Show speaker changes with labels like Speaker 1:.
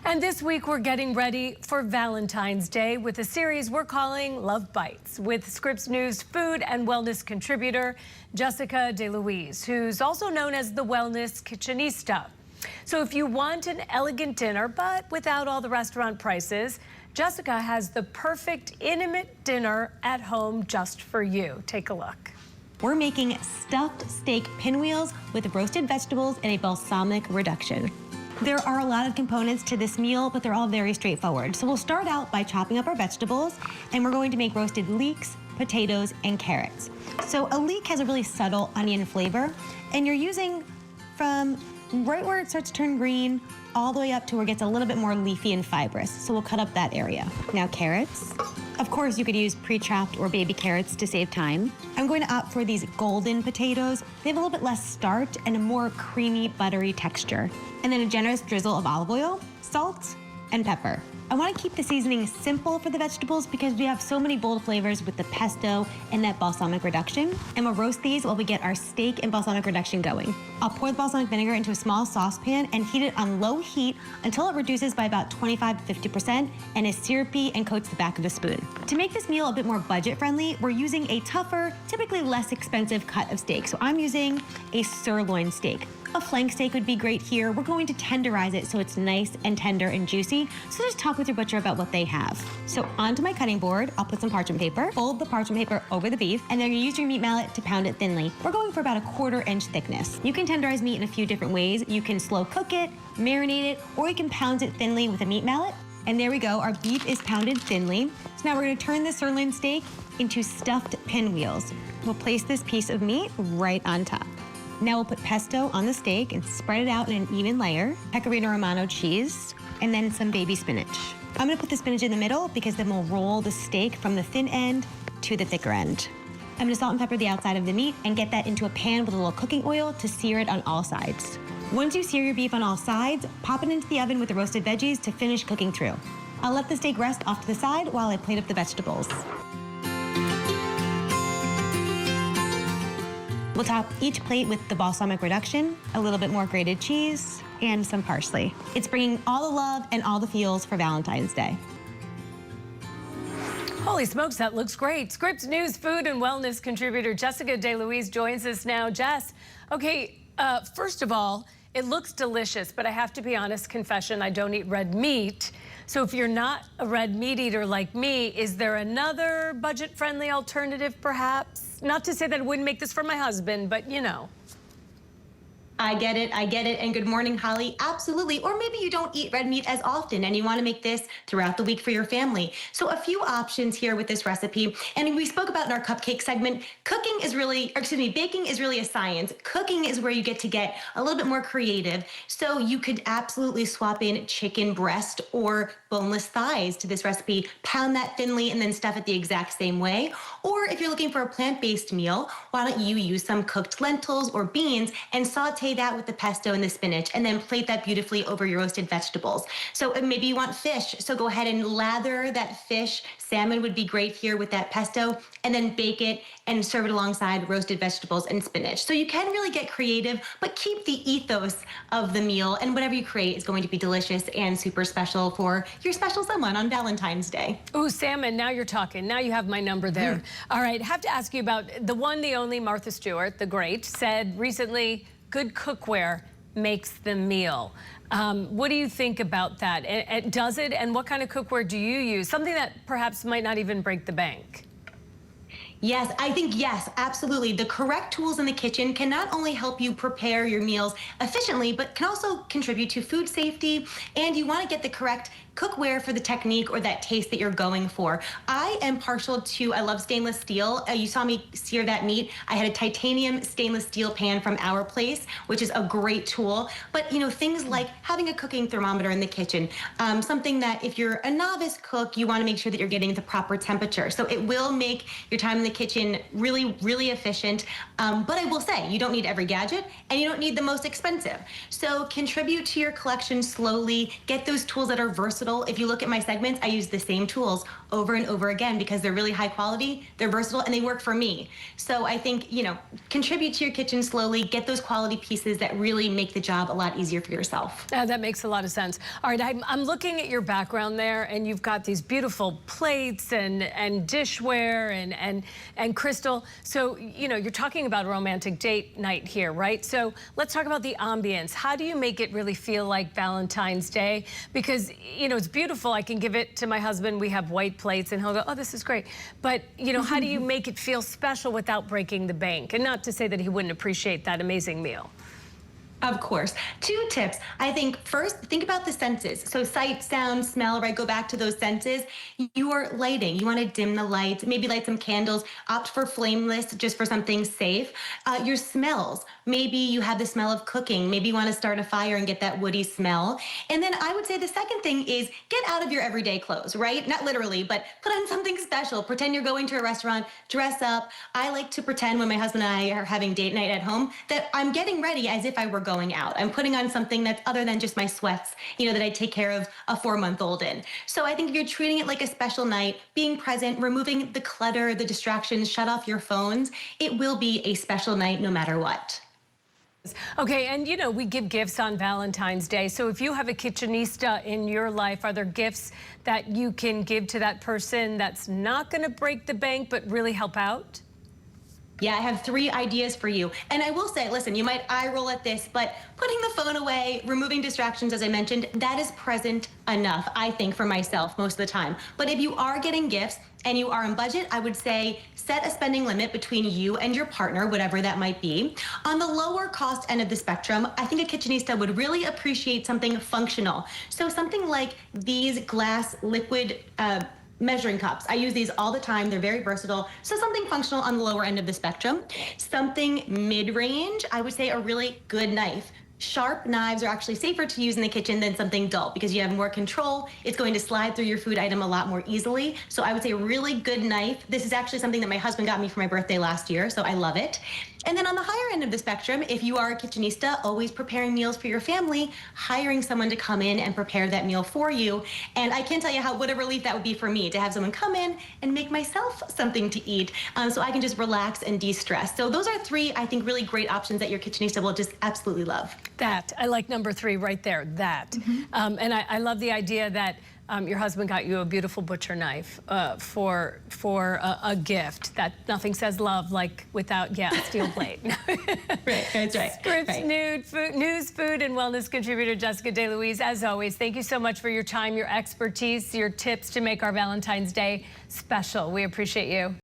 Speaker 1: And this week we're getting ready for Valentine's Day with a series we're calling Love Bites with Scripps News food and wellness contributor Jessica DeLuise, who's also known as the Wellness Kitchenista. So if you want an elegant dinner but without all the restaurant prices, Jessica has the perfect intimate dinner at home just for you. Take a look.
Speaker 2: We're making stuffed steak pinwheels with roasted vegetables and a balsamic reduction. There are a lot of components to this meal, but they're all very straightforward. So we'll start out by chopping up our vegetables, and we're going to make roasted leeks, potatoes, and carrots. So a leek has a really subtle onion flavor, and you're using from right where it starts to turn green all the way up to where it gets a little bit more leafy and fibrous. So we'll cut up that area. Now carrots. Of course, you could use pre-chopped or baby carrots to save time. I'm going to opt for these golden potatoes. They have a little bit less starch and a more creamy, buttery texture. And then a generous drizzle of olive oil, salt, and pepper. I want to keep the seasoning simple for the vegetables because we have so many bold flavors with the pesto and that balsamic reduction. And we'll roast these while we get our steak and balsamic reduction going. I'll pour the balsamic vinegar into a small saucepan and heat it on low heat until it reduces by about 25 to 50% and is syrupy and coats the back of the spoon. To make this meal a bit more budget friendly, we're using a tougher, typically less expensive cut of steak. So I'm using a sirloin steak. A flank steak would be great here. We're going to tenderize it so it's nice and tender and juicy. So just talk with your butcher about what they have. So onto my cutting board, I'll put some parchment paper, fold the parchment paper over the beef, and then you use your meat mallet to pound it thinly. We're going for about a 1/4 inch thickness. You can tenderize meat in a few different ways. You can slow cook it, marinate it, or you can pound it thinly with a meat mallet. And there we go, our beef is pounded thinly. So now we're gonna turn the sirloin steak into stuffed pinwheels. We'll place this piece of meat right on top. Now we'll put pesto on the steak and spread it out in an even layer, pecorino romano cheese, and then some baby spinach. I'm gonna put the spinach in the middle because then we'll roll the steak from the thin end to the thicker end. I'm gonna salt and pepper the outside of the meat and get that into a pan with a little cooking oil to sear it on all sides. Once you sear your beef on all sides, pop it into the oven with the roasted veggies to finish cooking through. I'll let the steak rest off to the side while I plate up the vegetables. We'll top each plate with the balsamic reduction, a little bit more grated cheese, and some parsley. It's bringing all the love and all the feels for Valentine's Day.
Speaker 1: Holy smokes, that looks great. Scripps News food and wellness contributor Jessica DeLuise joins us now. Jess, okay, first of all, it looks delicious, but I have to be honest, confession, I don't eat red meat. So if you're not a red meat eater like me, is there another budget-friendly alternative perhaps? Not to say that I wouldn't make this for my husband, but you know.
Speaker 2: I get it, and good morning, Holly. Absolutely, or maybe you don't eat red meat as often and you wanna make this throughout the week for your family. So a few options here with this recipe, and we spoke about in our cupcake segment, baking is really a science. Cooking is where you get a little bit more creative. So you could absolutely swap in chicken breast or boneless thighs to this recipe, pound that thinly and then stuff it the exact same way. Or if you're looking for a plant-based meal, why don't you use some cooked lentils or beans and saute that with the pesto and the spinach and then plate that beautifully over your roasted vegetables. So maybe you want fish, so go ahead and lather that fish. Salmon would be great here with that pesto, and then bake it and serve it alongside roasted vegetables and spinach. So you can really get creative, but keep the ethos of the meal, and whatever you create is going to be delicious and super special for your special someone on Valentine's Day.
Speaker 1: Ooh, salmon, now you're talking. Now you have my number there. All right, have to ask you about the one, the only Martha Stewart, the great, said recently, good cookware makes the meal. What do you think about that? Does it, and what kind of cookware do you use? Something that perhaps might not even break the bank.
Speaker 2: Yes, I think yes, absolutely. The correct tools in the kitchen can not only help you prepare your meals efficiently, but can also contribute to food safety, and you want to get the correct cookware for the technique or that taste that you're going for. I am partial to, I love stainless steel. You saw me sear that meat. I had a titanium stainless steel pan from Our Place, which is a great tool. But you know, things like having a cooking thermometer in the kitchen, something that if you're a novice cook, you want to make sure that you're getting the proper temperature. So it will make your time in the kitchen really, really efficient. But I will say, you don't need every gadget, and you don't need the most expensive. So contribute to your collection slowly. Get those tools that are versatile. If you look at my segments, I use the same tools over and over again because they're really high quality, they're versatile, and they work for me. So I think, contribute to your kitchen slowly. Get those quality pieces that really make the job a lot easier for yourself.
Speaker 1: That makes a lot of sense. All right, I'm looking at your background there, and you've got these beautiful plates and dishware and crystal. So, you're talking about a romantic date night here, right? So let's talk about the ambience. How do you make it really feel like Valentine's Day? Because, it's beautiful. I can give it to my husband. We have white plates, and he'll go, oh, this is great. But, how do you make it feel special without breaking the bank? And not to say that he wouldn't appreciate that amazing meal.
Speaker 2: Of course. 2 tips. I think first, think about the senses. So sight, sound, smell, right? Go back to those senses. Your lighting, you want to dim the lights, maybe light some candles, opt for flameless just for something safe. Your smells, maybe you have the smell of cooking. Maybe you want to start a fire and get that woody smell. And then I would say the second thing is get out of your everyday clothes, right? Not literally, but put on something special. Pretend you're going to a restaurant, dress up. I like to pretend when my husband and I are having date night at home that I'm getting ready as if I were going out. I'm putting on something that's other than just my sweats, that I take care of a 4-month-old in. So I think if you're treating it like a special night, being present, removing the clutter, the distractions, shut off your phones, it will be a special night no matter what.
Speaker 1: Okay, and we give gifts on Valentine's Day. So if you have a kitchenista in your life, are there gifts that you can give to that person that's not going to break the bank but really help out?
Speaker 2: Yeah, I have 3 ideas for you. And I will say, listen, you might eye roll at this, but putting the phone away, removing distractions, as I mentioned, that is present enough, I think, for myself most of the time. But if you are getting gifts and you are on budget, I would say set a spending limit between you and your partner, whatever that might be. On the lower cost end of the spectrum, I think a kitchenista would really appreciate something functional. So something like these glass liquid measuring cups. I use these all the time. They're very versatile. So something functional on the lower end of the spectrum. Something mid-range, I would say a really good knife. Sharp knives are actually safer to use in the kitchen than something dull because you have more control. It's going to slide through your food item a lot more easily. So I would say a really good knife. This is actually something that my husband got me for my birthday last year, so I love it. And then on the higher end of the spectrum, if you are a kitchenista, always preparing meals for your family, hiring someone to come in and prepare that meal for you. And I can't tell you what a relief that would be for me to have someone come in and make myself something to eat so I can just relax and de-stress. So those are 3, I think, really great options that your kitchenista will just absolutely love.
Speaker 1: That, I like number 3 right there, that. And I love the idea that your husband got you a beautiful butcher knife for a gift. That nothing says love like without, a steel blade.
Speaker 2: Right, that's right.
Speaker 1: Scripps news, food, and wellness contributor Jessica DeLuise, as always, thank you so much for your time, your expertise, your tips to make our Valentine's Day special. We appreciate you.